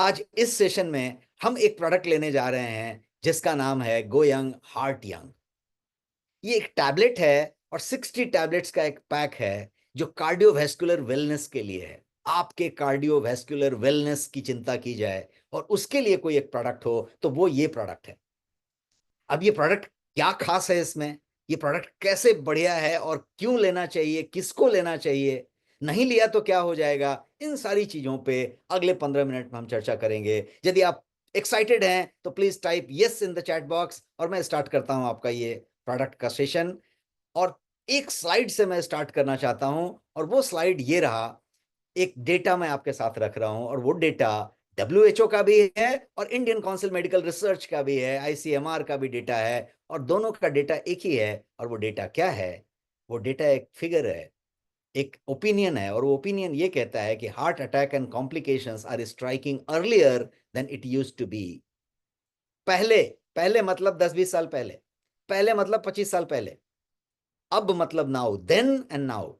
आज इस सेशन में हम एक प्रोडक्ट लेने जा रहे हैं जिसका नाम है गो यंग हार्ट यंग। ये एक टैबलेट है और 60 टैबलेट्स का एक पैक है जो कार्डियोवैस्कुलर वेलनेस के लिए है। आपके कार्डियोवैस्कुलर वेलनेस की चिंता की जाए और उसके लिए कोई एक प्रोडक्ट हो तो वो ये प्रोडक्ट है। अब ये प्रोडक्ट क्या खास है इसमें, ये प्रोडक्ट कैसे बढ़िया है और क्यों लेना चाहिए, किसको लेना चाहिए, नहीं लिया तो क्या हो जाएगा, इन सारी चीजों पे अगले 15 मिनट में हम चर्चा करेंगे। यदि आप एक्साइटेड हैं तो please type yes in the chat box और मैं स्टार्ट करता हूं आपका ये प्रोडक्ट का सेशन। और एक स्लाइड से मैं स्टार्ट करना चाहता हूं और वो स्लाइड ये रहा। एक डेटा मैं आपके साथ रख रहा हूं और वो डेटा डब्ल्यूएचओ का भी है और इंडियन काउंसिल मेडिकल रिसर्च का भी है, आईसीएमआर का भी डेटा है और दोनों का डेटा एक ही है। और वो डेटा क्या है? वो डेटा एक फिगर है, एक ओपिनियन है और वो ओपिनियन ये कहता है कि heart attack and complications are striking earlier than it used to be. पहले, पहले मतलब 10-20 साल पहले, पहले मतलब 25 साल पहले, अब मतलब नाउ, देन एंड नाउ।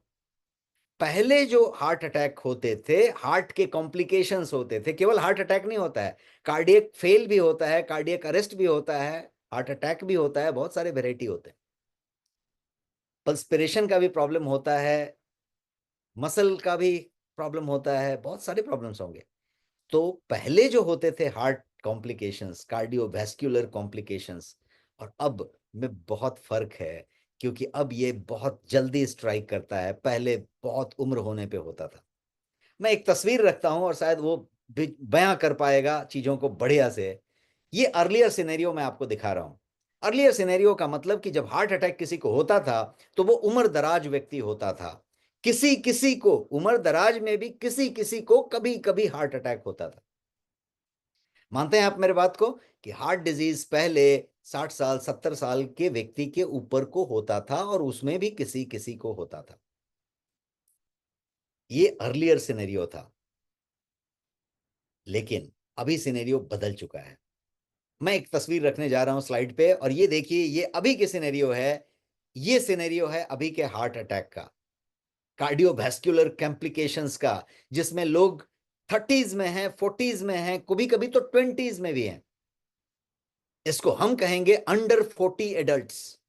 पहले जो हार्ट अटैक होते थे, हार्ट के कॉम्प्लिकेशंस होते थे, केवल हार्ट अटैक नहीं होता है, कार्डियक फेल भी होता है, कार्डियक अरेस्ट भी होता है, हार्ट अटैक भी होता है, बहुत सारे वेराइटी होते हैं। पल्सपिरेशन का भी प्रॉब्लम होता है, मसल का भी प्रॉब्लम होता है, बहुत सारे प्रॉब्लम्स होंगे। तो पहले जो होते थे हार्ट कॉम्प्लिकेशंस, कार्डियोवैस्कुलर कॉम्प्लिकेशंस, और अब में बहुत फर्क है, क्योंकि अब ये बहुत जल्दी स्ट्राइक करता है, पहले बहुत उम्र होने पे होता था। मैं एक तस्वीर रखता हूं और शायद वो बयां कर पाएगा चीजों को बढ़िया से। ये अर्लियर सिनेरियो मैं आपको दिखा रहा हूं। अर्लियर सिनेरियो का मतलब कि जब हार्ट अटैक किसी को होता था तो वो उम्र दराज व्यक्ति होता था। किसी किसी को, उम्र दराज में भी किसी किसी को कभी कभी हार्ट अटैक होता था। मानते हैं आप मेरे बात को कि हार्ट डिजीज पहले 60 साल 70 साल के व्यक्ति के ऊपर को होता था और उसमें भी किसी किसी को होता था। ये अर्लियर सिनेरियो था, लेकिन अभी सिनेरियो बदल चुका है। मैं एक तस्वीर रखने जा रहा हूं स्लाइड पे और ये देखिए, ये अभी के सिनेरियो है। ये सिनेरियो है अभी के हार्ट अटैक का, कार्डियोवैस्कुलर कॉम्प्लिकेशंस का, जिसमें लोग 30s में हैं, 40s में हैं, कभी कभी तो 20s में भी हैं। इसको हम कहेंगे अंडर 40 एडल्ट्स।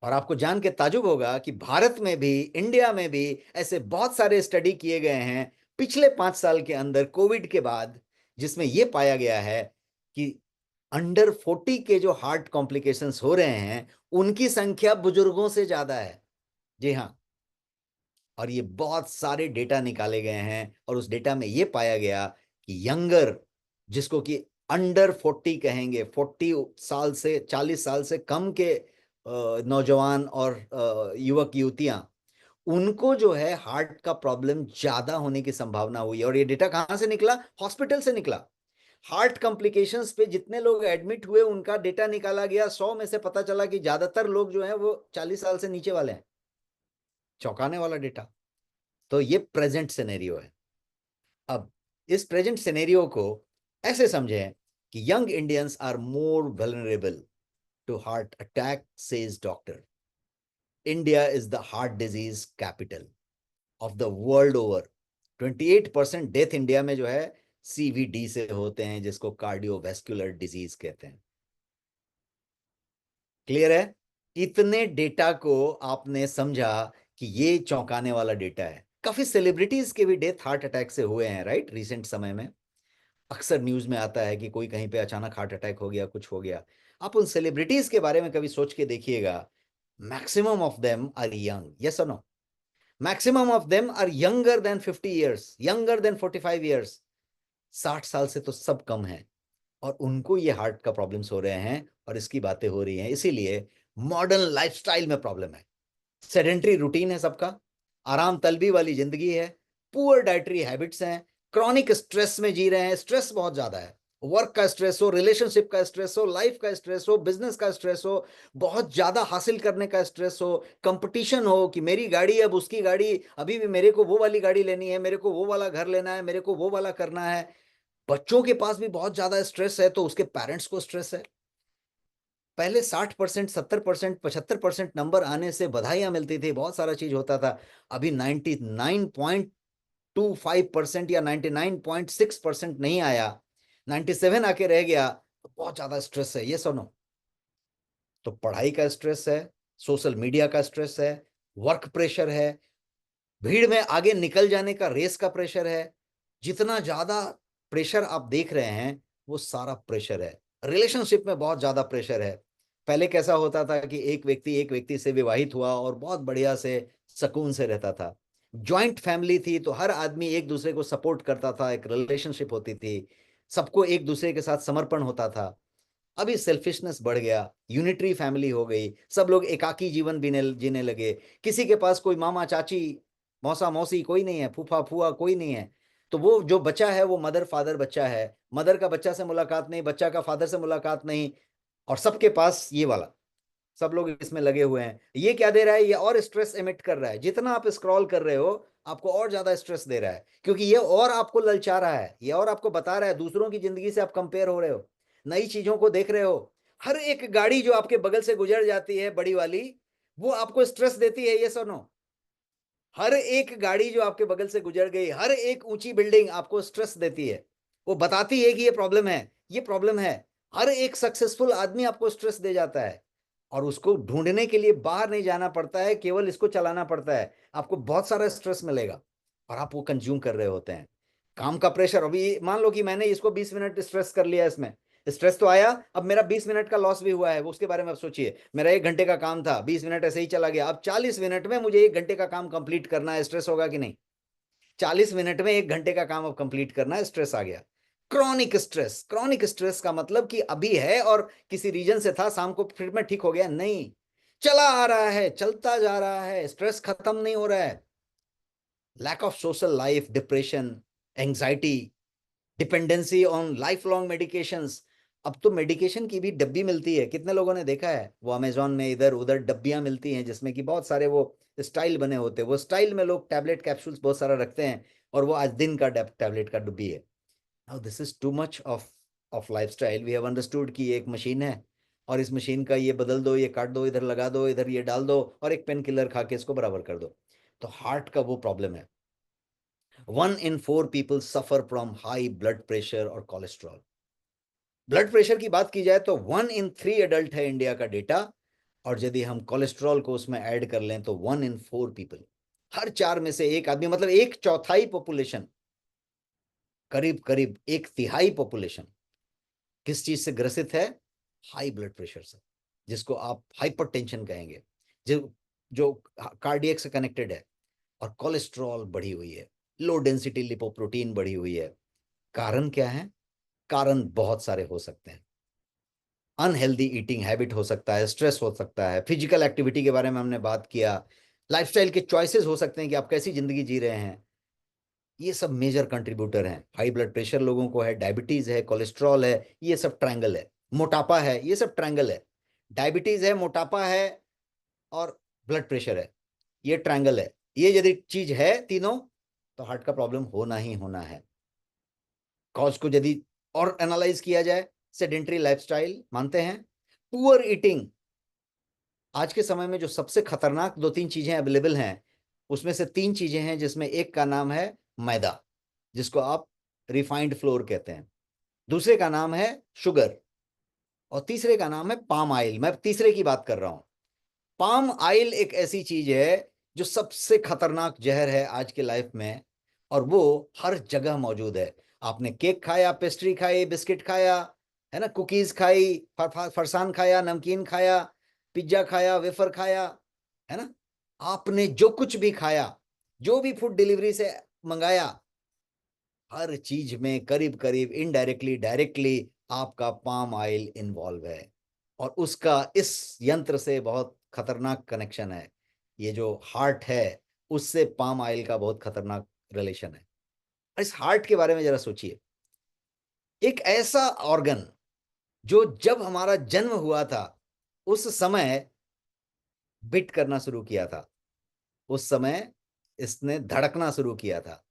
और आपको जान के ताजुब होगा कि भारत में भी, इंडिया में भी ऐसे बहुत सारे स्टडी किए गए हैं पिछले 5 साल के अंदर, कोविड के बाद, जिसमें यह पाया गया है कि अंडर 40 के जो हार्ट कॉम्प्लिकेशंस हो रहे हैं उनकी संख्या बुजुर्गों से ज्यादा है। जी हाँ। और ये बहुत सारे डेटा निकाले गए हैं और उस डेटा में ये पाया गया कि यंगर, जिसको कि अंडर 40 कहेंगे, 40 साल से, 40 साल से कम के नौजवान और युवक युवतियां, उनको जो है हार्ट का प्रॉब्लम ज्यादा होने की संभावना हुई। और ये डेटा कहां से निकला? हॉस्पिटल से निकला। हार्ट कॉम्प्लिकेशंस पे जितने लोग एडमिट हुए उनका डेटा निकाला गया, 100 में से पता चला कि ज्यादातर लोग जो हैं वो 40 साल से नीचे वाले हैं। चौंकाने वाला डेटा। तो ये प्रेजेंट सिनेरियो है। अब इस प्रेजेंट सिनेरियो को ऐसे समझें कि young Indians are more vulnerable to heart attack, says doctor. India is the heart disease capital of the world over. 28% death India में जो है सीवीडी से होते हैं, जिसको कार्डियोवैस्कुलर डिजीज कहते हैं। क्लियर है? इतने डेटा को आपने समझा कि ये चौंकाने वाला डेटा है। काफी सेलिब्रिटीज के भी डेथ हार्ट अटैक से हुए हैं, राइट? रिसेंट समय में अक्सर न्यूज में आता है कि कोई कहीं पे अचानक हार्ट अटैक हो गया, कुछ हो गया। आप उन सेलिब्रिटीज के बारे में कभी सोच के देखिएगा। Maximum of them are young, yes और no? Maximum of them are younger than 50 years, younger than 45 years. 60 साल से तो सब कम है और उनको ये हार्ट का प्रॉब्लम्स हो रहे हैं और इसकी बातें हो रही हैं। इसीलिए मॉडर्न लाइफस्टाइल में प्रॉब्लम है, सेडेंटरी रूटीन है सबका, आराम तलबी वाली जिंदगी है, पुअर डाइटरी हैबिट्स हैं, क्रॉनिक स्ट्रेस में जी रहे हैं। स्ट्रेस बहुत ज्यादा है, वर्क का स्ट्रेस हो, रिलेशनशिप का स्ट्रेस हो, लाइफ का स्ट्रेस हो, बिजनेस का स्ट्रेस हो, बहुत ज्यादा हासिल करने का स्ट्रेस हो, कंपटीशन हो कि मेरी गाड़ी अब उसकी गाड़ी, अभी भी मेरे को वो वाली गाड़ी लेनी है, मेरे को वो वाला घर लेना है, मेरे को वो वाला करना है। बच्चों के पास भी बहुत ज्यादा स्ट्रेस है तो उसके पेरेंट्स को स्ट्रेस है। पहले 60%, 70%, 75% नंबर आने से बधाइयां मिलती थी, बहुत सारा चीज होता था। अभी 99.25 0.25% या 99.6% नहीं आया, 97 आके रह गया, तो बहुत ज्यादा स्ट्रेस है, ये सुनो। तो पढ़ाई का स्ट्रेस है, सोशल मीडिया का स्ट्रेस है, वर्क प्रेशर है, भीड़ में आगे निकल जाने का रेस का प्रेशर है। जितना ज्यादा प्रेशर आप देख रहे हैं वो सारा प्रेशर है। रिलेशनशिप में बहुत ज्यादा प्रेशर है। पहले कैसा होता था कि एक व्यक्ति से विवाहित हुआ और बहुत बढ़िया से सुकून से रहता था। जॉइंट फैमिली थी तो हर आदमी एक दूसरे को सपोर्ट करता था, एक रिलेशनशिप होती थी, सबको एक दूसरे के साथ समर्पण होता था। अभी सेल्फिशनेस बढ़ गया, यूनिटरी फैमिली हो गई, सब लोग एकाकी जीवन जीने लगे। किसी के पास कोई मामा चाची मौसा मौसी कोई नहीं है, फूफा फूआ कोई नहीं है। तो वो जो बच्चा है वो मदर फादर बच्चा है, मदर का बच्चा से मुलाकात नहीं, बच्चा का फादर से मुलाकात नहीं। और सबके पास ये वाला, सब लोग इसमें लगे हुए हैं। ये क्या दे रहा है? ये और स्ट्रेस एमिट कर रहा है। जितना आप स्क्रॉल कर रहे हो आपको और ज्यादा स्ट्रेस दे रहा है, क्योंकि ये और आपको ललचा रहा है, ये और आपको बता रहा है, दूसरों की जिंदगी से आप कंपेयर हो रहे हो, नई चीजों को देख रहे हो। हर एक गाड़ी जो आपके बगल से गुजर जाती है बड़ी वाली, वो आपको स्ट्रेस देती है, ये सुनो। हर एक गाड़ी जो आपके बगल से गुजर गई, हर एक ऊंची बिल्डिंग आपको स्ट्रेस देती है। वो बताती है कि ये प्रॉब्लम है, ये प्रॉब्लम है। हर एक सक्सेसफुल आदमी आपको स्ट्रेस दे जाता है, और उसको ढूंढने के लिए बाहर नहीं जाना पड़ता है, केवल इसको चलाना पड़ता है। आपको बहुत सारा स्ट्रेस मिलेगा और आप वो कंज्यूम कर रहे होते हैं। काम का प्रेशर, अभी मान लो कि मैंने इसको 20 मिनट स्ट्रेस कर लिया, इसमें स्ट्रेस तो आया, अब मेरा 20 मिनट का लॉस भी हुआ है, वो उसके बारे में आप सोचिए। मेरा 1 घंटे का काम था, 20 मिनट ऐसे ही चला गया, अब 40 मिनट में मुझे 1 घंटे का काम कंप्लीट करना है, स्ट्रेस होगा कि नहीं? 40 मिनट में 1 घंटे का काम अब कंप्लीट करना है, स्ट्रेस आ गया। क्रॉनिक स्ट्रेस, क्रॉनिक स्ट्रेस का मतलब कि अभी है और किसी रीजन से था, शाम को फिर मैं ठीक हो गया, नहीं, चला आ रहा है, चलता जा रहा है, स्ट्रेस खत्म नहीं हो रहा है। Lack of social life, depression, anxiety, dependency on lifelong medications. अब तो मेडिकेशन की भी डब्बी मिलती है, कितने लोगों ने देखा है वो अमेजोन में इधर उधर डब्बियां मिलती हैं जिसमें कि बहुत सारे वो स्टाइल बने होते हैं, वो स्टाइल में लोग टैबलेट कैप्सूल्स बहुत सारा रखते हैं, और वो आज दिन का टैबलेट का डब्बी है। Now this is too much of lifestyle. We have understood कि ये एक मशीन है, और इस मशीन का ये बदल दो, ये काट दो, इधर लगा दो, इधर ये डाल दो, और एक पेन किलर खा के इसको बराबर कर दो। तो हार्ट का वो प्रॉब्लम है। 1 in 4 people suffer from high blood pressure और कोलेस्ट्रॉल। ब्लड प्रेशर की बात की जाए तो 1 in 3 एडल्ट है इंडिया का डेटा, और यदि हम कोलेस्ट्रॉल को उसमें ऐड कर लें तो 1 in 4 पीपल, हर 4 में से एक आदमी, मतलब 1/4 पॉपुलेशन, करीब करीब 1/3 पॉपुलेशन किस चीज से ग्रसित है? हाई ब्लड प्रेशर से, जिसको आप हाइपरटेंशन कहेंगे, जो जो कार्डियक से कनेक्टेड है। और कोलेस्ट्रॉल बढ़ी हुई है, लो डेंसिटी लिपोप्रोटीन बढ़ी हुई है। कारण क्या है? कारण बहुत सारे हो सकते हैं। अनहेल्दी ईटिंग हैबिट हो सकता है, स्ट्रेस हो सकता है, फिजिकल एक्टिविटी के बारे में हमने बात किया, लाइफस्टाइल के चॉइसेस हो सकते हैं कि आप कैसी जिंदगी जी रहे हैं। ये सब मेजर कंट्रीब्यूटर हैं। हाई ब्लड प्रेशर लोगों को है, डायबिटीज है, कोलेस्ट्रॉल है, ये सब ट्रायंगल है। मोटापा है, ये सब ट्रायंगल है। डायबिटीज है, मोटापा है, और ब्लड प्रेशर है, ये ट्रायंगल है। ये यदि चीज है तीनों, तो हार्ट का प्रॉब्लम होना ही होना है। कॉज को यदि और एनालाइज किया जाए, सेडेंटरी लाइफस्टाइल मानते हैं, पुअर ईटिंग। आज के समय में जो सबसे खतरनाक 2-3 चीजें अवेलेबल हैं, उसमें से 3 चीजें हैं, जिसमें एक का नाम है मैदा, जिसको आप रिफाइंड फ्लोर कहते हैं, दूसरे का नाम है शुगर, और तीसरे का नाम है पाम ऑयल। मैं तीसरे की बात कर रहा हूं। पाम ऑयल एक ऐसी चीज है जो सबसे खतरनाक जहर है आज के लाइफ में, और वो हर जगह मौजूद है। आपने केक खाया, पेस्ट्री खाई, बिस्किट खाया, है ना, कुकीज खाई, फरसान खाया, नमकीन खाया, पिज्जा खाया, वेफर खाया, है ना, आपने जो कुछ भी खाया, जो भी फूड डिलीवरी से मंगाया, हर चीज में करीब करीब इनडायरेक्टली डायरेक्टली आपका पाम ऑयल इन्वॉल्व है, और उसका इस यंत्र से बहुत खतरनाक कनेक्शन है। ये जो हार्ट है उससे पाम ऑयल का बहुत खतरनाक रिलेशन है। इस हार्ट के बारे में जरा सोचिए। एक ऐसा ऑर्गन जो जब हमारा जन्म हुआ था उस समय बिट करना शुरू किया था, उस समय इसने धड़कना शुरू किया था,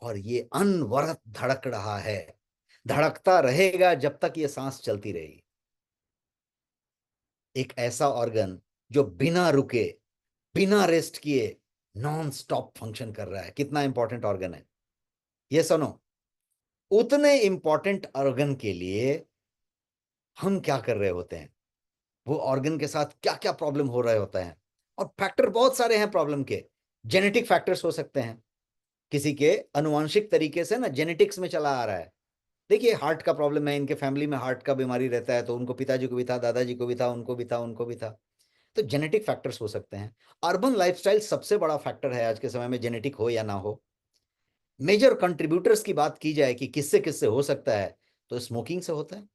और ये अनवरत धड़क रहा है, धड़कता रहेगा जब तक ये सांस चलती रहेगी। एक ऐसा ऑर्गन जो बिना रुके, बिना रेस्ट किए, नॉन स्टॉप फंक्शन कर रहा है। कितना इंपॉर्टेंट ऑर्गन है। ये सुनो, उतने इंपॉर्टेंट ऑर्गन के लिए हम क्या कर रहे होते हैं, वो ऑर्गन के साथ क्या क्या प्रॉब्लम हो रहे होता है। और फैक्टर बहुत सारे हैं प्रॉब्लम के। जेनेटिक फैक्टर्स हो सकते हैं, किसी के अनुवांशिक तरीके से ना जेनेटिक्स में चला आ रहा है। देखिए हार्ट का प्रॉब्लम है, इनके फैमिली में हार्ट का बीमारी रहता है, तो उनको पिताजी को भी था, दादाजी को भी था, उनको भी था, उनको भी था। तो जेनेटिक फैक्टर्स हो सकते हैं। अर्बन लाइफस्टाइल सबसे बड़ा फैक्टर है आज के समय में, जेनेटिक हो या ना हो। मेजर कंट्रीब्यूटर्स की बात की जाए कि किससे किससे हो सकता है, तो स्मोकिंग से होता है।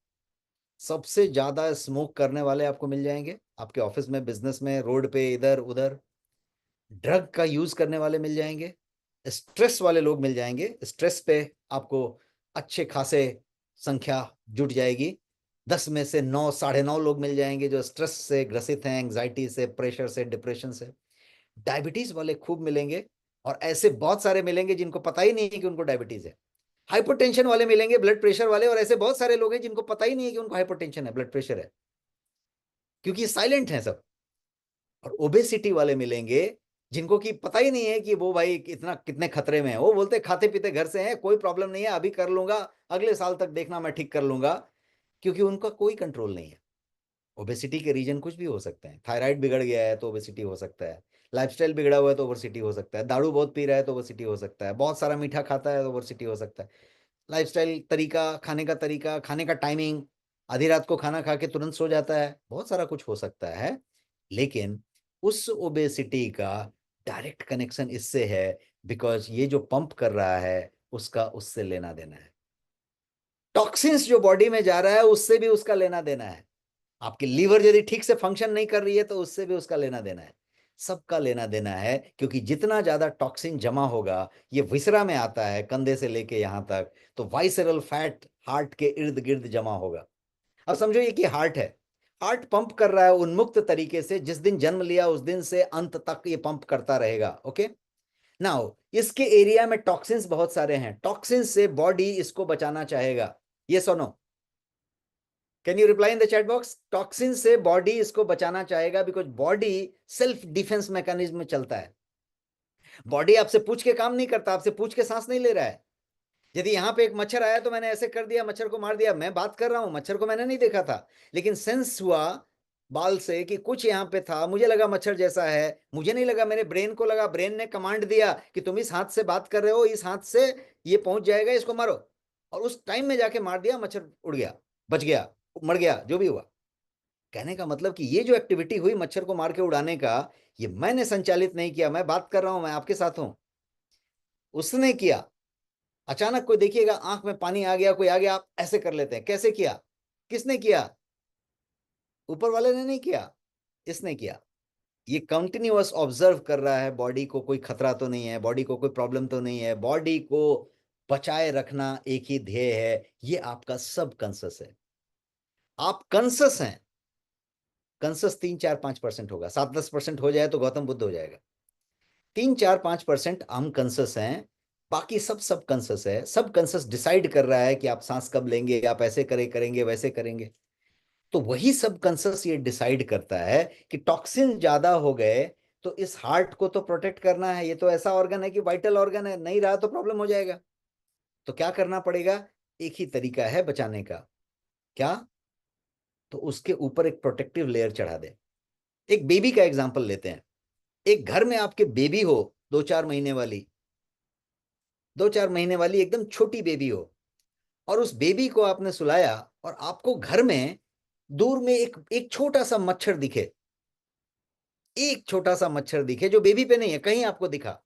सबसे ज्यादा स्मोक करने वाले आपको मिल जाएंगे आपके ऑफिस में, बिजनेस में, रोड पे, इधर उधर। ड्रग का यूज करने वाले मिल जाएंगे, स्ट्रेस वाले लोग मिल जाएंगे। स्ट्रेस पे आपको अच्छे खासे संख्या जुट जाएगी। 10 में से 9, 9.5 लोग मिल जाएंगे जो स्ट्रेस से ग्रसित हैं, एंग्जाइटी से, प्रेशर से, डिप्रेशन से। डायबिटीज वाले खूब मिलेंगे, और ऐसे बहुत सारे मिलेंगे जिनको पता ही नहीं है कि उनको डायबिटीज है। हाइपरटेंशन वाले मिलेंगे, ब्लड प्रेशर वाले, और ऐसे बहुत सारे लोग हैं जिनको पता ही नहीं है कि उनको हाइपरटेंशन है, ब्लड प्रेशर है, क्योंकि साइलेंट हैं सब। और ओबेसिटी वाले मिलेंगे जिनको कि पता ही नहीं है कि वो भाई इतना कितने खतरे में है। वो बोलते खाते पीते घर से हैं, कोई प्रॉब्लम नहीं है, अभी कर लूंगा, अगले साल तक देखना मैं ठीक कर लूंगा, क्योंकि उनका कोई कंट्रोल नहीं है। ओबेसिटी के रीजन कुछ भी हो सकते हैं। थायराइड बिगड़ गया है तो ओबेसिटी हो सकता है, लाइफस्टाइल बिगड़ा हुआ है तो ओबेसिटी हो सकता है, दारू बहुत पी रहा है तो ओबेसिटी हो सकता है, बहुत सारा मीठा खाता है तो ओबेसिटी हो सकता है। लाइफस्टाइल तरीका, खाने का टाइमिंग, आधी रात को खाना खा के तुरंत सो जाता है, बहुत सारा कुछ हो सकता है। लेकिन उस ओबेसिटी का डायरेक्ट कनेक्शन इससे है, बिकॉज ये जो पंप कर रहा है उसका उससे लेना देना है। टॉक्सिन्स जो बॉडी में जा रहा है उससे भी उसका लेना देना है। आपकी लीवर यदि ठीक से फंक्शन नहीं कर रही है तो उससे भी उसका लेना देना है। सबका लेना देना है, क्योंकि जितना ज्यादा टॉक्सिन जमा होगा, ये विसरा में आता है कंधे से लेके यहां तक, तो वाइसरल फैट हार्ट के इर्द गिर्द जमा होगा। अब समझो ये कि हार्ट है, हार्ट पंप कर रहा है उन्मुक्त तरीके से, जिस दिन जन्म लिया उस दिन से अंत तक ये पंप करता रहेगा। ओके, नाउ इसके एरिया में टॉक्सिन्स बहुत सारे हैं, टॉक्सिन्स से बॉडी इसको बचाना चाहेगा। ये सुनो, can you reply in the chat box? Toxin से बॉडी इसको बचाना चाहेगा, because body self defence mechanism में चलता है। बॉडी आपसे पूछ के काम नहीं करता, आपसे पूछ के सांस नहीं ले रहा है। यदि यहाँ पे एक मच्छर आया तो मैंने ऐसे कर दिया, मच्छर को मार दिया, मैं बात कर रहा हूं, मच्छर को मैंने नहीं देखा था, लेकिन सेंस हुआ बाल से कि कुछ यहाँ पे था, मुझे लगा मच्छर जैसा है, मुझे नहीं लगा, मेरे ब्रेन को लगा, ब्रेन ने कमांड दिया कि तुम इस हाथ से बात कर रहे हो, इस हाथ से ये पहुंच जाएगा, इसको मारो। और उस टाइम में जाके मार दिया, मच्छर उड़ गया, बच गया, मर गया, जो भी हुआ। कहने का मतलब कि ये जो एक्टिविटी हुई मच्छर को मार के उड़ाने का, ये मैंने संचालित नहीं किया, मैं बात कर रहा हूं, मैं आपके साथ हूं, उसने किया। अचानक कोई देखिएगा आंख में पानी आ गया, कोई आ गया, आप ऐसे कर लेते हैं, कैसे किया? किसने किया? ऊपर वाले ने नहीं किया, इसने किया। ये कंटिन्यूअस ऑब्जर्व कर रहा है बॉडी को, कोई खतरा तो नहीं है, बॉडी को कोई प्रॉब्लम तो नहीं है, बॉडी को बचाए रखना एक ही ध्येय है। ये आपका सब कॉन्शियस है। आप कॉन्शियस हैं, कॉन्शियस 3, 4, 5% होगा, 7, 10% हो जाए तो गौतम बुद्ध हो जाएगा। 3, 4, 5% हम कॉन्शियस हैं, बाकी सब सब कॉन्शियस है। सब कॉन्शियस डिसाइड कर रहा है कि आप सांस कब लेंगे, आप ऐसे करेंगे, वैसे करेंगे। तो वही सब कॉन्शियस ये डिसाइड करता है कि टॉक्सिन ज्यादा हो गए तो इस हार्ट को तो प्रोटेक्ट करना है, ये तो ऐसा ऑर्गन है कि वाइटल ऑर्गन है, नहीं रहा तो प्रॉब्लम हो जाएगा। तो क्या करना पड़ेगा? एक ही तरीका है बचाने का। क्या? तो उसके ऊपर एक प्रोटेक्टिव लेयर चढ़ा दे। एक बेबी का एग्जांपल लेते हैं। एक घर में आपके बेबी हो, 2, 4 महीने वाली, 2, 4 महीने वाली एकदम छोटी बेबी हो, और उस बेबी को आपने सुलाया, और आपको घर में दूर में एक एक छोटा सा मच्छर दिखे, एक छोटा सा मच्छर दिखे जो बेबी पे नहीं है, कहीं आपको दिखा।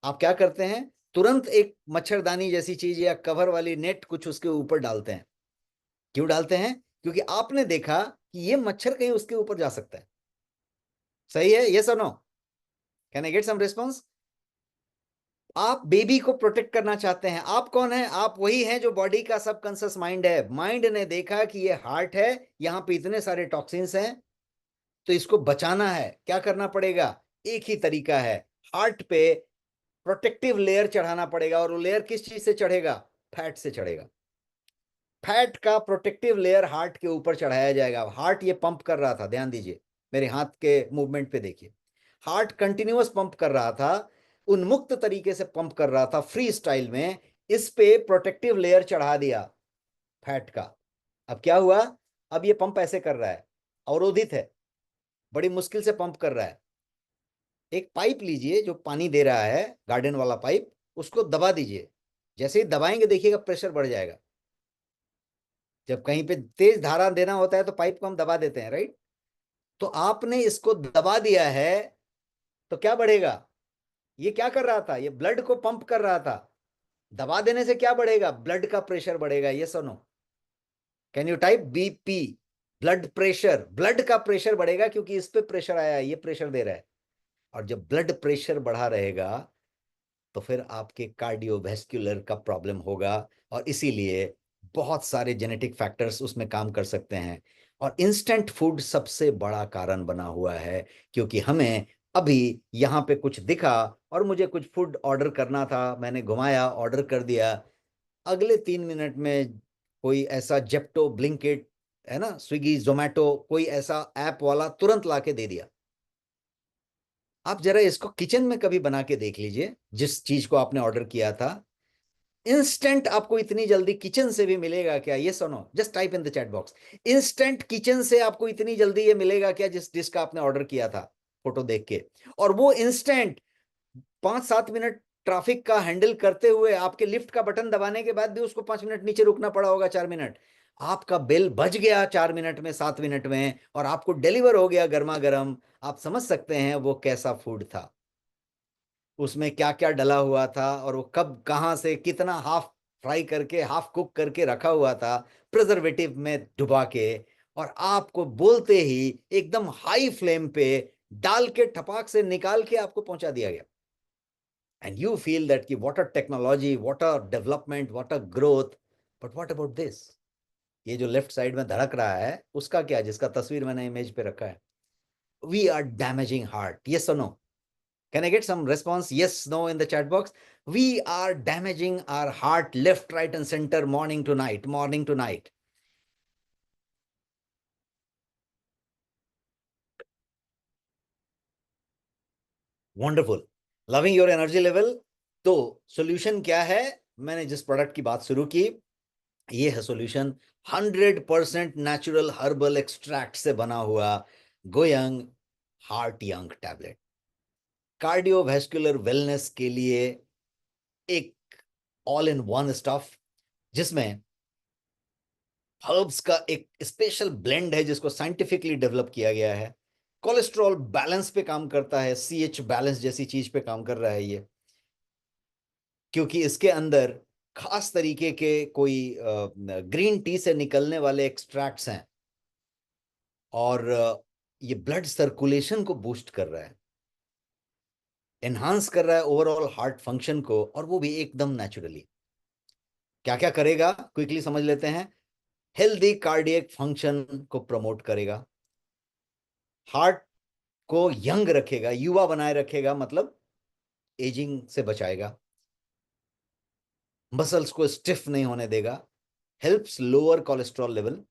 आप क्या करते हैं? तुरंत एक मच्छरदानी जैसी चीज या कवर वाली नेट कुछ उसके ऊपर डालते हैं। क्यों डालते हैं? क्योंकि आपने देखा कि ये मच्छर कहीं उसके ऊपर जा सकता है। सही है? यस और no? Can I get some response? आप बेबी को प्रोटेक्ट करना चाहते हैं। आप कौन है? आप वही हैं जो बॉडी का सबकॉन्शियस माइंड है। माइंड ने देखा कि ये हार्ट है, यहां पे इतने सारे टॉक्सिन्स हैं, तो इसको बचाना है। क्या करना पड़ेगा? एक ही तरीका है, हार्ट पे प्रोटेक्टिव लेयर चढ़ाना पड़ेगा। और वो लेयर किस चीज से चढ़ेगा? फैट से चढ़ेगा। फैट का प्रोटेक्टिव लेयर हार्ट के ऊपर चढ़ाया जाएगा। हार्ट ये पंप कर रहा था, ध्यान दीजिए, मेरे हाथ के मूवमेंट पे देखिए, हार्ट कंटिन्यूअस पंप कर रहा था, उन्मुक्त तरीके से पंप कर रहा था, फ्री स्टाइल में। इस पे प्रोटेक्टिव लेयर चढ़ा दिया फैट का। अब क्या हुआ, अब ये पंप ऐसे कर रहा है, अवरोधित है, बड़ी मुश्किल से पंप कर रहा है। एक पाइप लीजिए जो पानी दे रहा है, गार्डन वाला पाइप, उसको दबा दीजिए। जैसे ही दबाएंगे देखिएगा प्रेशर बढ़ जाएगा। जब कहीं पे तेज धारा देना होता है तो पाइप को हम दबा देते हैं, राइट। तो आपने इसको दबा दिया है तो क्या बढ़ेगा, ये क्या कर रहा था, ये ब्लड को पंप कर रहा था। दबा देने से क्या बढ़ेगा, ब्लड का प्रेशर बढ़ेगा। ये सुनो, can you type BP, blood pressure, blood का प्रेशर बढ़ेगा क्योंकि इस पे प्रेशर आया है, ये प्रेशर दे रहा है। और जब ब्लड प्रेशर बढ़ा रहेगा तो फिर आपके कार्डियोवैस्कुलर का प्रॉब्लम होगा। और इसीलिए बहुत सारे जेनेटिक फैक्टर्स उसमें काम कर सकते हैं। और इंस्टेंट फूड सबसे बड़ा कारण बना हुआ है, क्योंकि हमें अभी यहाँ पे कुछ दिखा और मुझे कुछ फूड ऑर्डर करना था, मैंने घुमाया, ऑर्डर कर दिया। अगले 3 मिनट में कोई ऐसा जेप्टो, ब्लिंकिट, है ना, स्विगी, जोमेटो, कोई ऐसा ऐप वाला तुरंत लाके दे दिया। आप जरा इसको किचन में कभी बना के देख लीजिए, जिस चीज को आपने ऑर्डर किया था। इंस्टेंट आपको इतनी जल्दी किचन से भी मिलेगा क्या, ये सुनो, just type in the chat box, instant kitchen से आपको इतनी जल्दी ये मिलेगा क्या जिस डिश का आपने ऑर्डर किया था फोटो देख के। और वो इंस्टेंट 5-7 मिनट ट्रैफिक का हैंडल करते हुए, आपके लिफ्ट का बटन दबाने के बाद भी उसको 5 मिनट नीचे रुकना पड़ा होगा, 4 मिनट। आपका बिल बच गया 4 मिनट में, 7 मिनट में, और आपको डिलीवर हो गया गर्मा गर्म। आप समझ सकते हैं वो कैसा फूड था, उसमें क्या क्या डला हुआ था, और वो कब कहां से कितना हाफ फ्राई करके, हाफ कुक करके रखा हुआ था, प्रिजर्वेटिव में डुबा के। और आपको बोलते ही एकदम हाई फ्लेम पे डाल के ठपाक से निकाल के आपको पहुंचा दिया गया। एंड यू फील दैट कि what a technology, what a development, what a growth. But what about this, ये जो लेफ्ट साइड में धड़क रहा है उसका क्या, जिसका तस्वीर मैंने इमेज पे रखा है। वी आर डैमेजिंग हार्ट, ये सुनो। Can I get some response? Yes, no in the chat box. We are damaging our heart left, right, and center, morning to night, morning to night. Wonderful. Loving your energy level. तो solution क्या है, मैंने जिस product की बात शुरू की, ये है सॉल्यूशन। 100% नेचुरल हर्बल एक्सट्रैक्ट से बना हुआ go young heart young tablet, cardiovascular wellness के लिए एक ऑल इन वन स्टफ, जिसमें हर्ब्स का एक स्पेशल ब्लेंड है जिसको साइंटिफिकली डेवलप किया गया है। कोलेस्ट्रॉल बैलेंस पे काम करता है, सीएच बैलेंस जैसी चीज पे काम कर रहा है ये, क्योंकि इसके अंदर खास तरीके के कोई ग्रीन टी से निकलने वाले एक्सट्रैक्ट्स हैं। और ये ब्लड सर्कुलेशन को बूस्ट कर रहा है, एनहांस कर रहा है ओवरऑल हार्ट फंक्शन को, और वो भी एकदम नेचुरली। क्या क्या करेगा क्विकली समझ लेते हैं। हेल्दी कार्डियक फंक्शन को प्रमोट करेगा, हार्ट को यंग रखेगा, युवा बनाए रखेगा, मतलब एजिंग से बचाएगा, मसल्स को स्टिफ नहीं होने देगा, हेल्प्स लोअर कोलेस्ट्रॉल लेवल,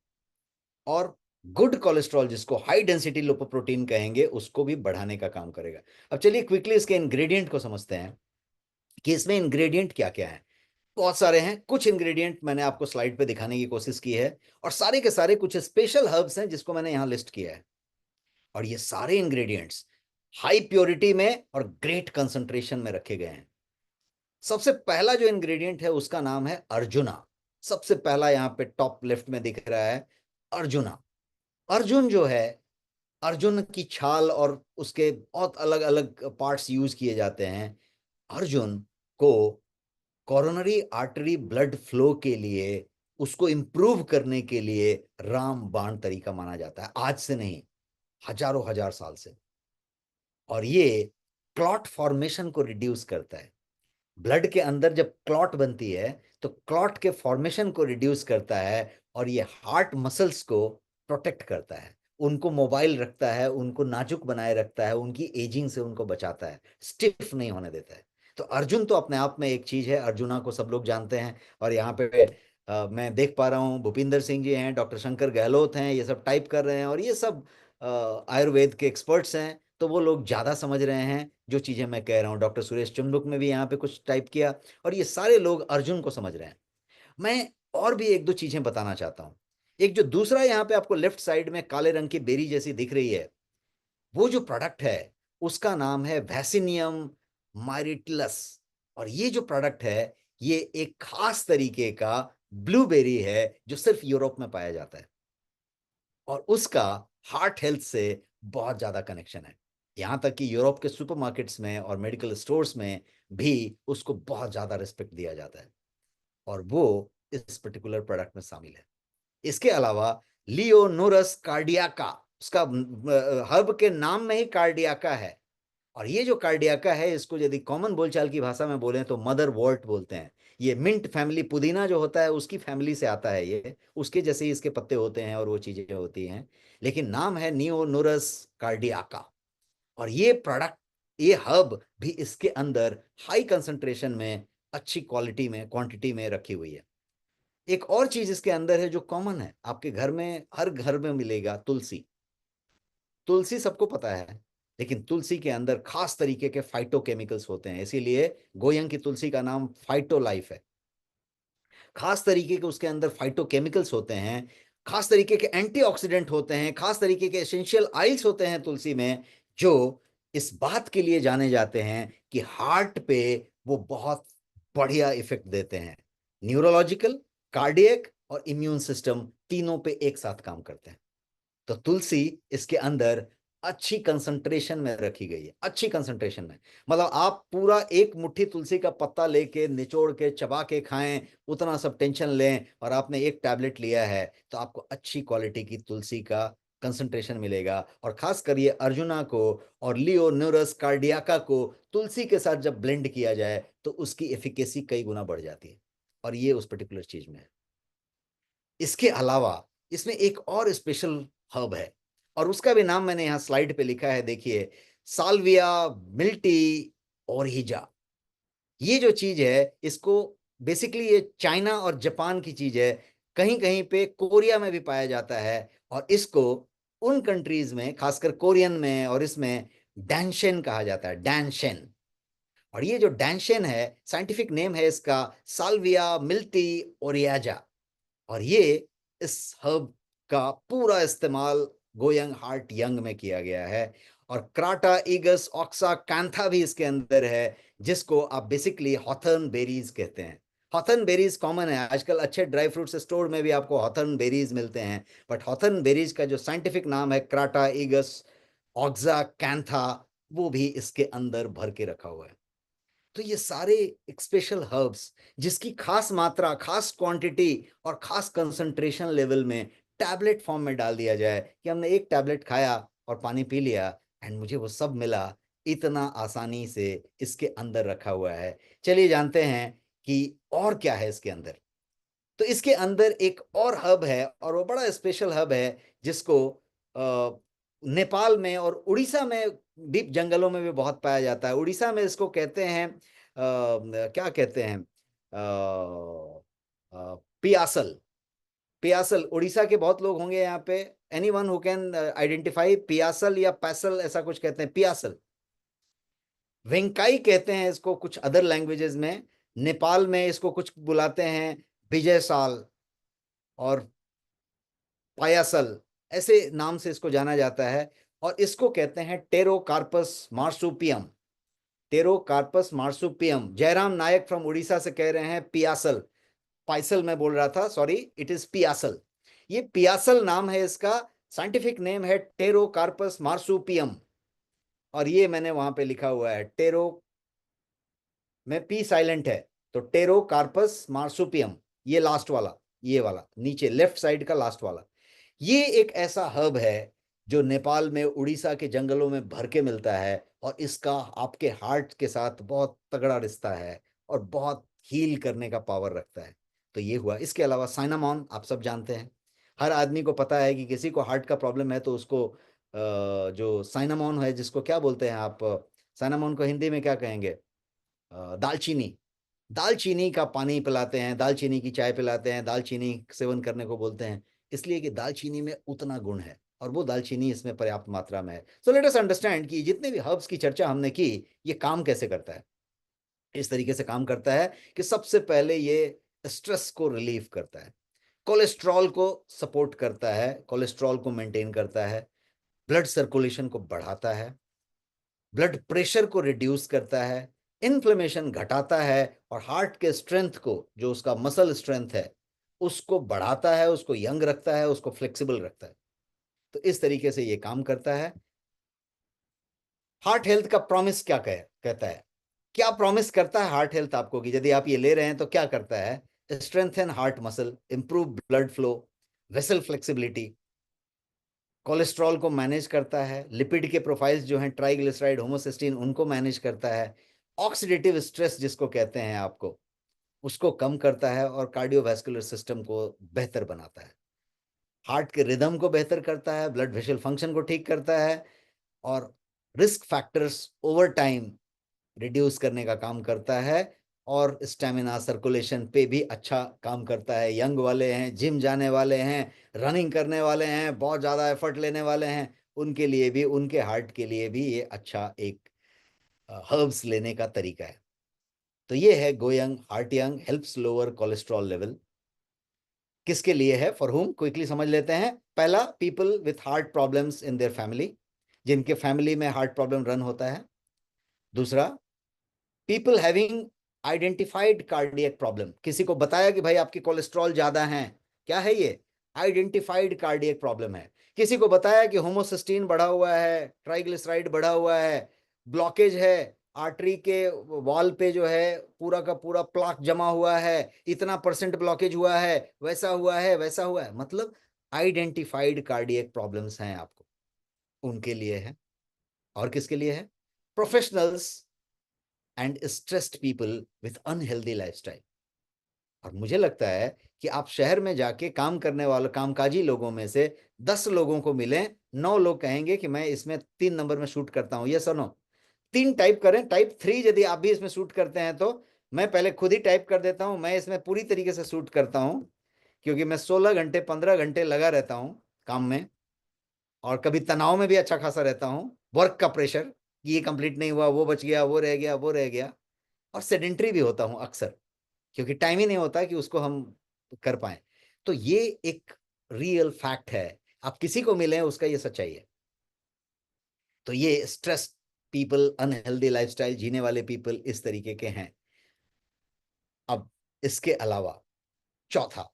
और गुड कोलेस्ट्रॉल जिसको हाई डेंसिटी लिपोप्रोटीन कहेंगे उसको भी बढ़ाने का काम करेगा। अब चलिए क्विकली इसके इंग्रेडिएंट को समझते हैं कि इसमें इंग्रेडिएंट क्या क्या है। बहुत सारे हैं, कुछ इंग्रेडिएंट मैंने आपको स्लाइड पे दिखाने की कोशिश की है, और सारे के सारे कुछ स्पेशल हर्ब्स हैं जिसको मैंने यहां लिस्ट किया है। और ये सारे इंग्रेडिएंट्स हाई प्योरिटी में और ग्रेट कंसंट्रेशन में रखे गए हैं। सबसे पहला जो इंग्रेडिएंट है उसका नाम है अर्जुना। सबसे पहला यहाँ पे टॉप लेफ्ट में दिख रहा है अर्जुना। अर्जुन जो है, अर्जुन की छाल और उसके बहुत अलग अलग पार्ट्स यूज किए जाते हैं। अर्जुन को कोरोनरी आर्टरी ब्लड फ्लो के लिए, उसको इंप्रूव करने के लिए रामबाण तरीका माना जाता है, आज से नहीं, हजारों हजार साल से। और ये क्लॉट फॉर्मेशन को रिड्यूस करता है। ब्लड के अंदर जब क्लॉट बनती है तो क्लॉट के फॉर्मेशन को रिड्यूस करता है, और ये हार्ट मसल्स को प्रोटेक्ट करता है, उनको मोबाइल रखता है, उनको नाजुक बनाए रखता है, उनकी एजिंग से उनको बचाता है, स्टिफ नहीं होने देता है। तो अर्जुन तो अपने आप में एक चीज है, अर्जुना को सब लोग जानते हैं। और यहाँ पे मैं देख पा रहा हूँ भूपिंदर सिंह जी हैं, डॉक्टर शंकर गहलोत हैं, ये सब टाइप कर रहे हैं, और ये सब आयुर्वेद के एक्सपर्ट्स हैं, तो वो लोग ज्यादा समझ रहे हैं जो चीजें मैं कह रहा हूं। डॉक्टर सुरेश चुनबुक में भी यहाँ पे कुछ टाइप किया, और ये सारे लोग अर्जुन को समझ रहे हैं। मैं और भी एक दो चीजें बताना चाहता हूं। एक जो दूसरा यहाँ पे आपको लेफ्ट साइड में काले रंग की बेरी जैसी दिख रही है, वो जो प्रोडक्ट है उसका नाम है वैसिनियम माइरिटिलस। और ये जो प्रोडक्ट है, ये एक खास तरीके का ब्लूबेरी है जो सिर्फ यूरोप में पाया जाता है, और उसका हार्ट हेल्थ से बहुत ज्यादा कनेक्शन है। यहां तक कि यूरोप के सुपरमार्केट्स में और मेडिकल स्टोर्स में भी उसको बहुत ज्यादा रिस्पेक्ट दिया जाता है, और वो इस पर्टिकुलर प्रोडक्ट में शामिल है। इसके अलावा लियोनोरस कार्डियाका, उसका हर्ब के नाम में ही कार्डियाका है। और ये जो कार्डियाका है, इसको यदि कॉमन बोलचाल की भाषा में बोलें तो मदर वॉर्ट बोलते हैं। ये मिंट फैमिली, पुदीना जो होता है उसकी फैमिली से आता है, ये उसके जैसे ही इसके पत्ते होते हैं और वो चीजें होती हैं, लेकिन नाम है नियोनोरस कार्डियाका। और ये प्रोडक्ट, ये हर्ब भी इसके अंदर हाई कंसंट्रेशन में, अच्छी क्वालिटी में, क्वांटिटी में रखी हुई है। एक और चीज इसके अंदर है जो कॉमन है, आपके घर में, हर घर में मिलेगा, तुलसी। तुलसी सबको पता है, लेकिन तुलसी के अंदर खास तरीके के फाइटोकेमिकल्स होते हैं, इसीलिए गोयंग की तुलसी का नाम फाइटो लाइफ है। खास तरीके के उसके अंदर फाइटोकेमिकल्स होते हैं, खास तरीके के एंटीऑक्सीडेंट होते हैं, खास तरीके के एसेंशियल ऑयल्स होते हैं तुलसी में, जो इस बात के लिए जाने जाते हैं कि हार्ट पे वो बहुत बढ़िया इफेक्ट देते हैं। न्यूरोलॉजिकल, कार्डियक और इम्यून सिस्टम तीनों पे एक साथ काम करते हैं। तो तुलसी इसके अंदर अच्छी कंसंट्रेशन में रखी गई है, अच्छी कंसंट्रेशन में। मतलब आप पूरा एक मुट्ठी तुलसी का पत्ता लेके निचोड़ के चबा के खाएं, उतना सब टेंशन लें, और आपने एक टैबलेट लिया है तो आपको अच्छी क्वालिटी की तुलसी का कंसंट्रेशन मिलेगा। और खास कर ये अर्जुना को और लियोनोरस कार्डियाका को तुलसी के साथ जब ब्लेंड किया जाए तो उसकी एफिकेसी कई गुना बढ़ जाती है, और ये उस पर्टिकुलर चीज में है। इसके अलावा इसमें एक और स्पेशल हर्ब है, और उसका भी नाम मैंने यहां स्लाइड पे लिखा है, देखिए, साल्विया मिल्टी ओरिजा। ये जो चीज है, इसको बेसिकली ये चाइना और जापान की चीज है, कहीं कहीं पे कोरिया में भी पाया जाता है, और इसको उन कंट्रीज में, खासकर कोरियन में और इसमें डैनशेन कहा जाता है, डैनशेन। और ये जो डैनशेन है, साइंटिफिक नेम है इसका साल्विया मिल्टी ओरियाजा। और ये इस हर्ब का पूरा इस्तेमाल गोयंग हार्ट यंग में किया गया है, और क्राटा ईगस ऑक्सा कैंथा भी इसके अंदर है, जिसको आप बेसिकली हॉथर्न बेरीज कहते हैं। हॉथर्न बेरीज कॉमन है आजकल, अच्छे ड्राई फ्रूट्स स्टोर में भी आपको हॉथर्न बेरीज मिलते हैं, बट हॉथर्न बेरीज का जो साइंटिफिक नाम है क्राटा ईगस ऑक्सा कैंथा, वो भी इसके अंदर भर के रखा हुआ है। तो ये सारे स्पेशल हर्ब्स, जिसकी खास मात्रा, खास क्वांटिटी और खास कंसंट्रेशन लेवल में टैबलेट फॉर्म में डाल दिया जाए कि हमने एक टैबलेट खाया और पानी पी लिया, एंड मुझे वो सब मिला, इतना आसानी से इसके अंदर रखा हुआ है। चलिए जानते हैं कि और क्या है इसके अंदर। तो इसके अंदर एक और हब है, और वो बड़ा स्पेशल हब है, जिसको नेपाल में और उड़ीसा में, डीप जंगलों में भी बहुत पाया जाता है। उड़ीसा में इसको कहते हैं क्या कहते हैं, पियासल। पियासल, उड़ीसा के बहुत लोग होंगे यहाँ पे, एनीवन हु कैन आइडेंटिफाई पियासल या पैसल, ऐसा कुछ कहते हैं, पियासल। वेंकाई कहते हैं इसको कुछ अदर लैंग्वेजेस में। नेपाल में इसको कुछ बुलाते हैं विजय साल और पायासल, ऐसे नाम से इसको जाना जाता है। और इसको कहते हैं Pterocarpus marsupium. Pterocarpus marsupium. Jairam Nayak from Orissa से कह रहे हैं पियासल, पाइसल मैं बोल रहा था, सॉरी, इट इज पियासल। ये पियासल नाम है इसका, साइंटिफिक नेम है टेरोकार्पस मार्सुपियम। और ये मैंने वहां पे लिखा हुआ है, टेरो में पी साइलेंट है, तो टेरोकार्पस मार्सुपियम, ये लास्ट वाला, ये वाला नीचे लेफ्ट साइड का लास्ट वाला। ये एक ऐसा हब है जो नेपाल में, उड़ीसा के जंगलों में भर के मिलता है, और इसका आपके हार्ट के साथ बहुत तगड़ा रिश्ता है, और बहुत हील करने का पावर रखता है। तो ये हुआ। इसके अलावा साइनामॉन आप सब जानते हैं, हर आदमी को पता है कि किसी को हार्ट का प्रॉब्लम है तो उसको जो साइनामॉन है, जिसको क्या बोलते हैं आप, साइनामॉन को हिंदी में क्या कहेंगे, दालचीनी। दालचीनी का पानी पिलाते हैं, दालचीनी की चाय पिलाते हैं, दालचीनी सेवन करने को बोलते हैं, इसलिए कि दालचीनी में उतना गुण है। और वो दालचीनी इसमें पर्याप्त मात्रा में है। सो लेट अस अंडरस्टैंड कि जितने भी हर्ब्स की चर्चा हमने की, ये काम कैसे करता है। इस तरीके से काम करता है कि सबसे पहले ये स्ट्रेस को रिलीव करता है, कोलेस्ट्रॉल को सपोर्ट करता है, कोलेस्ट्रॉल को मेंटेन करता है, ब्लड सर्कुलेशन को बढ़ाता है, ब्लड प्रेशर को रिड्यूस करता है, इन्फ्लेमेशन घटाता है, और हार्ट के स्ट्रेंथ को, जो उसका मसल स्ट्रेंथ है, उसको बढ़ाता है, उसको यंग रखता है, उसको फ्लेक्सिबल रखता है। तो इस तरीके से ये काम करता है। हार्ट हेल्थ का प्रॉमिस क्या कहता है, क्या प्रॉमिस करता है हार्ट हेल्थ आपको, कि यदि आप ये ले रहे हैं तो क्या करता है? Strengthen heart muscle, improve blood flow, vessel flexibility, cholesterol को मैनेज करता है, लिपिड के प्रोफाइल्स जो हैं ट्राइग्लिसराइड, होमोसिस्टीन, उनको मैनेज करता है, ऑक्सीडेटिव स्ट्रेस जिसको कहते हैं आपको, उसको कम करता है, और कार्डियोवैस्कुलर सिस्टम को बेहतर बनाता है, हार्ट के रिदम को बेहतर करता है, ब्लड वेसल फंक्शन को ठीक करता है, और risk factors over time reduce करने का काम करता है, और स्टेमिना सर्कुलेशन पे भी अच्छा काम करता है। यंग वाले हैं, जिम जाने वाले हैं, रनिंग करने वाले हैं, बहुत ज़्यादा एफर्ट लेने वाले हैं, उनके लिए भी, उनके हार्ट के लिए भी ये अच्छा एक हर्ब्स लेने का तरीका है। तो ये है go young heart young helps lower cholesterol level. किसके लिए है, फॉर हुम, क्विकली समझ लेते हैं। पहला, people with heart problems in their family, जिनके फैमिली में हार्ट प्रॉब्लम रन होता है। दूसरा, people having identified cardiac problem, किसी को बताया कि भाई आपकी कोलेस्ट्रॉल ज्यादा है, क्या है ये? आइडेंटिफाइड कार्डियक प्रॉब्लम है। किसी को बताया कि होमोसिस्टीन बढ़ा हुआ है, ट्राइग्लिसराइड बढ़ा हुआ है, ब्लॉकेज है, आर्टरी के वॉल पे जो है पूरा का पूरा प्लाक जमा हुआ है, इतना परसेंट ब्लॉकेज हुआ है, वैसा हुआ है, वैसा हुआ है, मतलब आइडेंटिफाइड कार्डियक प्रॉब्लम्स हैं आपको, उनके लिए है। और किसके लिए है? Professionals and stressed people with unhealthy lifestyle. और मुझे लगता है कि आप शहर में जाके काम करने वाले कामकाजी लोगों में से 10 लोगों को मिलें, 9 लोग कहेंगे कि मैं इसमें 3 नंबर में शूट करता हूं। ये सुनो, 3 टाइप करें, टाइप 3 यदि आप भी इसमें शूट करते हैं तो मैं पहले खुद ही टाइप कर देता हूं, मैं इसमें पूरी तरीके से शूट करता हूं, क्योंकि मैं 16 घंटे 15 घंटे लगा रहता हूं काम में, और कभी तनाव में भी अच्छा खासा रहता हूं, वर्क का प्रेशर कि ये कंप्लीट नहीं हुआ, वो बच गया, वो रह गया, वो रह गया, और सेडेंट्री भी होता हूं अक्सर, क्योंकि टाइम ही नहीं होता कि उसको हम कर पाए। तो ये एक रियल फैक्ट है, आप किसी को मिले उसका ये सच्चाई है। तो ये स्ट्रेस पीपल, अनहेल्दी लाइफस्टाइल जीने वाले पीपल इस तरीके के हैं। अब इसके अलावा चौथा,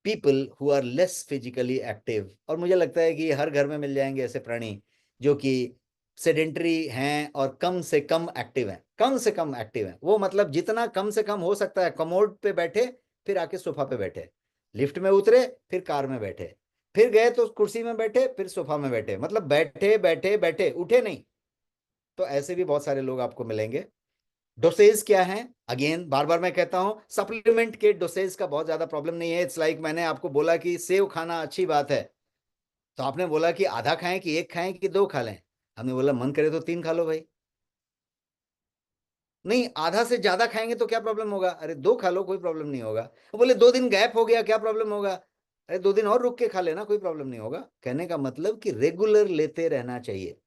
people who are less physically active, और मुझे लगता है कि हर घर में मिल जाएंगे ऐसे प्राणी जो कि सेडेंटरी हैं और कम से कम एक्टिव हैं। कम से कम एक्टिव हैं वो मतलब जितना कम से कम हो सकता है, कमोड पे बैठे, फिर आके सोफा पे बैठे, लिफ्ट में उतरे, फिर कार में बैठे, फिर गए तो कुर्सी में बैठे, फिर सोफा में बैठे, मतलब बैठे बैठे बैठे, उठे नहीं। तो ऐसे भी बहुत सारे लोग आपको मिलेंगे। डोसेज क्या है? अगेन बार बार मैं कहता हूं, सप्लीमेंट के डोसेज का बहुत ज्यादा प्रॉब्लम नहीं है। इट्स लाइक मैंने आपको बोला कि सेव खाना अच्छी बात है, तो आपने बोला कि आधा खाएं कि एक खाएं कि 2 खा लें, हमने बोला मन करे तो 3 खा लो भाई। नहीं, आधा से ज्यादा खाएंगे तो क्या प्रॉब्लम होगा? अरे 2 खा लो, कोई प्रॉब्लम नहीं होगा। वो बोले 2 दिन गैप हो गया, क्या प्रॉब्लम होगा? अरे 2 दिन और रुक के खा लेना, कोई प्रॉब्लम नहीं होगा। कहने का मतलब कि रेगुलर लेते रहना चाहिए।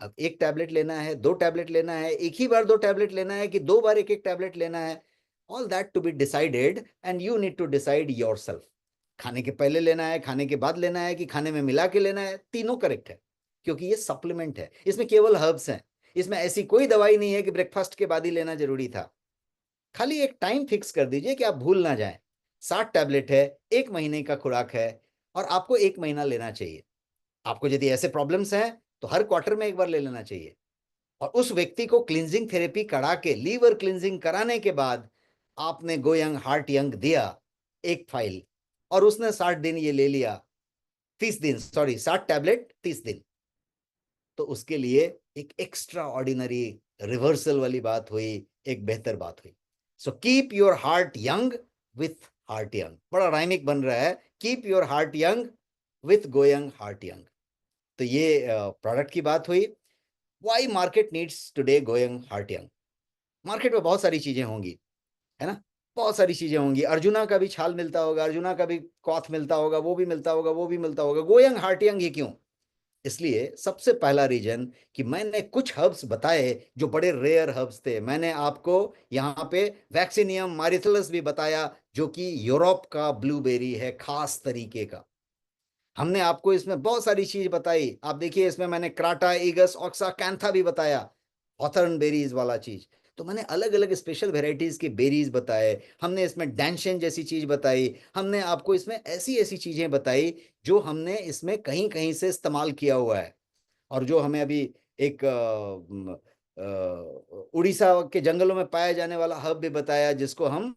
अब 1 टैबलेट लेना है, 2 टैबलेट लेना है, एक ही बार 2 टैबलेट लेना है, कि 2 बार एक एक टैबलेट लेना है, all that to be decided, and you need to decide yourself. खाने के पहले लेना है, खाने के बाद लेना है, कि खाने में मिला के लेना है, तीनों करेक्ट है, क्योंकि ये सप्लीमेंट है, इसमें केवल हर्ब्स हैं, इसमें ऐसी कोई दवाई नहीं है कि ब्रेकफास्ट के बाद ही लेना जरूरी था। खाली एक टाइम फिक्स कर दीजिए कि आप भूल ना जाएं। 60 टैबलेट है, 1 महीने का खुराक है, और आपको 1 महीना लेना चाहिए। आपको यदि ऐसे प्रॉब्लम्स हैं तो हर क्वार्टर में एक बार ले लेना चाहिए। और उस व्यक्ति को क्लिनजिंग थेरेपी करा के, लीवर क्लिनजिंग कराने के बाद आपने गोयंग हार्ट यंग दिया 1 फाइल, और उसने 60 दिन ये ले लिया, 30 दिन, सॉरी 60 टैबलेट 30 दिन, तो उसके लिए एक एक्स्ट्रा ऑर्डिनरी रिवर्सल वाली बात हुई, एक बेहतर बात हुई। So keep your heart young with heart young, बड़ा राइमिक बन रहा है, keep your heart young with go young heart young. तो ये प्रोडक्ट की बात हुई। Why market needs today go young heart young? Market में बहुत सारी चीजें होंगी, है ना, बहुत सारी चीजें होंगी, अर्जुना का भी छाल मिलता होगा, अर्जुना का भी क्लॉथ मिलता होगा, वो भी मिलता होगा, वो भी मिलता होगा। गोयंग हार्टियंग ही क्यों? इसलिए सबसे पहला रीजन कि मैंने कुछ हर्ब्स बताए जो बड़े रेयर हर्ब्स थे। मैंने आपको यहाँ पे वैक्सीनियम मारिथलस भी बताया, जो कि यूरोप का ब्लूबेरी है, खास तरीके का। हमने आपको इसमें बहुत सारी चीज बताई। आप देखिए, इसमें मैंने क्राटा, ईगस, ऑक्सा, कैंथा भी बताया, हॉथर्न बेरीज वाला चीज। तो मैंने अलग अलग स्पेशल वेराइटीज के बेरीज बताए, हमने इसमें डैंशन जैसी चीज बताई, हमने आपको इसमें ऐसी ऐसी चीजें बताई जो हमने इसमें कहीं कहीं से इस्तेमाल किया हुआ है, और जो हमें अभी एक उड़ीसा के जंगलों में पाया जाने वाला हर्ब भी बताया, जिसको हम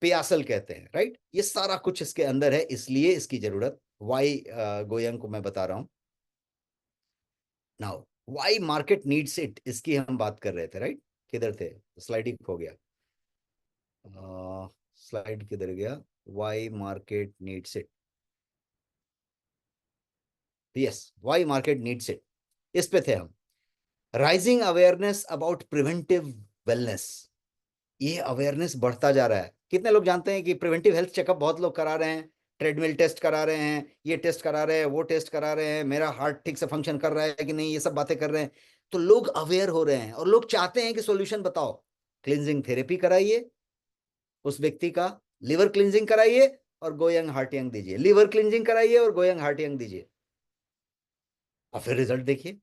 पियासल कहते हैं, राइट। ये सारा कुछ इसके अंदर है, इसलिए इसकी जरूरत। वाई गोयंग को मैं बता रहा हूं now. Why market needs it, इसकी हम बात कर रहे थे, राइट। किधर थे? स्लाइड ही खो गया। स्लाइड किधर गया? Why market needs it, yes, why market needs it, इस पे थे हम। Rising awareness about preventive wellness, ये अवेयरनेस बढ़ता जा रहा है। कितने लोग जानते हैं कि प्रिवेंटिव हेल्थ चेकअप बहुत लोग करा रहे हैं, ट्रेडमिल टेस्ट करा रहे हैं, ये टेस्ट करा रहे हैं, वो टेस्ट करा रहे हैं, मेरा हार्ट ठीक से फंक्शन कर रहा है कि नहीं, ये सब बातें कर रहे हैं। तो लोग अवेयर हो रहे हैं और लोग चाहते हैं कि सॉल्यूशन बताओ। क्लिनजिंग थेरेपी कराइए उस व्यक्ति का, लिवर क्लिनजिंग कराइए और गोयंग हार्टियंग दीजिए, लिवर क्लिनजिंग कराइए और गोयंग हार्टियंग दीजिए, और फिर रिजल्ट देखिए।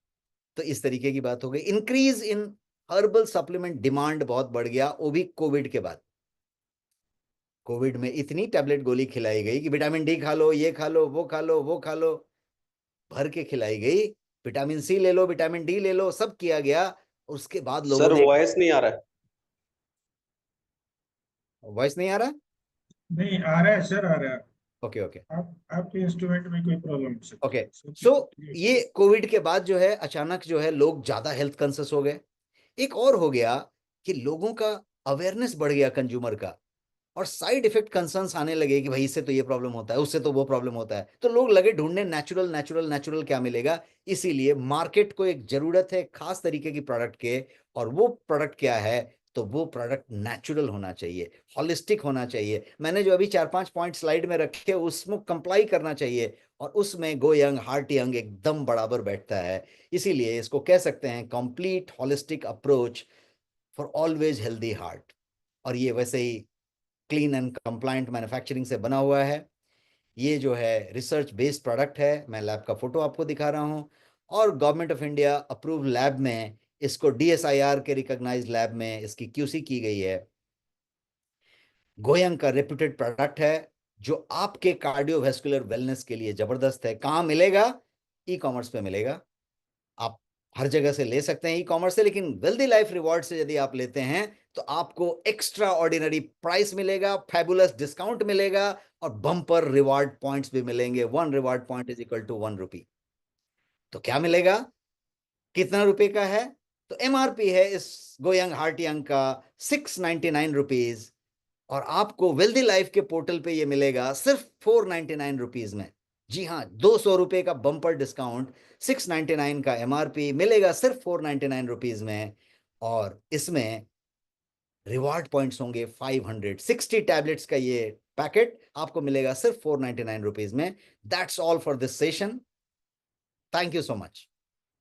तो इस तरीके की बात हो गई। Increase in herbal supplement demand बहुत बढ़ गया, वो भी कोविड के बाद। कोविड में इतनी टैबलेट गोली खिलाई गई कि विटामिन डी खा लो, ये खा लो, वो खा लो, वो खा लो, भर के खिलाई गई। विटामिन सी ले लो, विटामिन डी ले लो, सब किया गया। उसके बाद लोगों सर ने, वॉइस नहीं आ रहा है। वॉइस नहीं आ रहा? नहीं आ रहा है सर, आ रहा है। ओके ओके आप आपके इंस्ट्रूमेंट में कोई प्रॉब्लम हो सकती ओके। है, सब सो क्लियर। ये कोविड के बाद जो है, अचानक जो है लोग ज्यादा हेल्थ कॉन्शियस हो गए। एक और हो गया कि लोगों का अवेयरनेस बढ़ गया कंज्यूमर का, और साइड इफेक्ट कंसर्न्स आने लगे कि भाई इससे तो ये प्रॉब्लम होता है, उससे तो वो प्रॉब्लम होता है। तो लोग लगे ढूंढने नेचुरल नेचुरल नेचुरल क्या मिलेगा। इसीलिए मार्केट को एक जरूरत है खास तरीके की प्रोडक्ट के, और वो प्रोडक्ट क्या है? तो वो प्रोडक्ट नेचुरल होना चाहिए, हॉलिस्टिक होना चाहिए। मैंने जो अभी 4-5 पॉइंट स्लाइड में रखे उसमें कंप्लाई करना चाहिए, और उसमें गोयंग हार्टियंग एकदम बराबर बैठता है। इसीलिए इसको कह सकते हैं complete holistic approach for always healthy heart. और ये वैसे ही क्लीन एंड कंप्लायंट मैन्युफैक्चरिंग से बना हुआ है। ये जो है रिसर्च बेस्ड प्रोडक्ट है, मैं लैब का फोटो आपको दिखा रहा हूँ, और government of India approve lab में इसको DSIR के रिकॉग्नाइज्ड लैब में इसकी QC की गई है। गोयंग का रेप्यूटेड प्रोडक्ट है, जो आपके कार्डियोवैस्कुलर वेलनेस के लिए जबरदस्त है। कहाँ मिलेगा? ई-कॉमर्स पे मिलेगा। आप हर जगह से ले सकते हैं ई-कॉमर्स से, लेकिन वेल्दी लाइफ रिवॉर्ड से यदि आप लेते हैं तो आपको एक्स्ट्रा ऑर्डिनरी प्राइस मिलेगा, फैबुलस डिस्काउंट मिलेगा, और बम्पर रिवॉर्ड पॉइंट्स भी मिलेंगे। 1 reward point is equal to 1 rupee. तो क्या मिलेगा? कितना रुपए का है? तो MRP है इस गोयंग हार्टियंग का 699 रुपीज, और आपको वेल्दी लाइफ के पोर्टल पे ये मिलेगा सिर्फ 499 रुपीज में। जी हाँ, 200 रुपए का बम्पर डिस्काउंट, 699 का MRP मिलेगा सिर्फ 499 रुपीज में। और इसमें रिवार्ड पॉइंट्स होंगे 560 टैबलेट्स का ये पैकेट आपको मिलेगा सिर्फ 499 रुपीज में। That's all for this session. Thank you so much.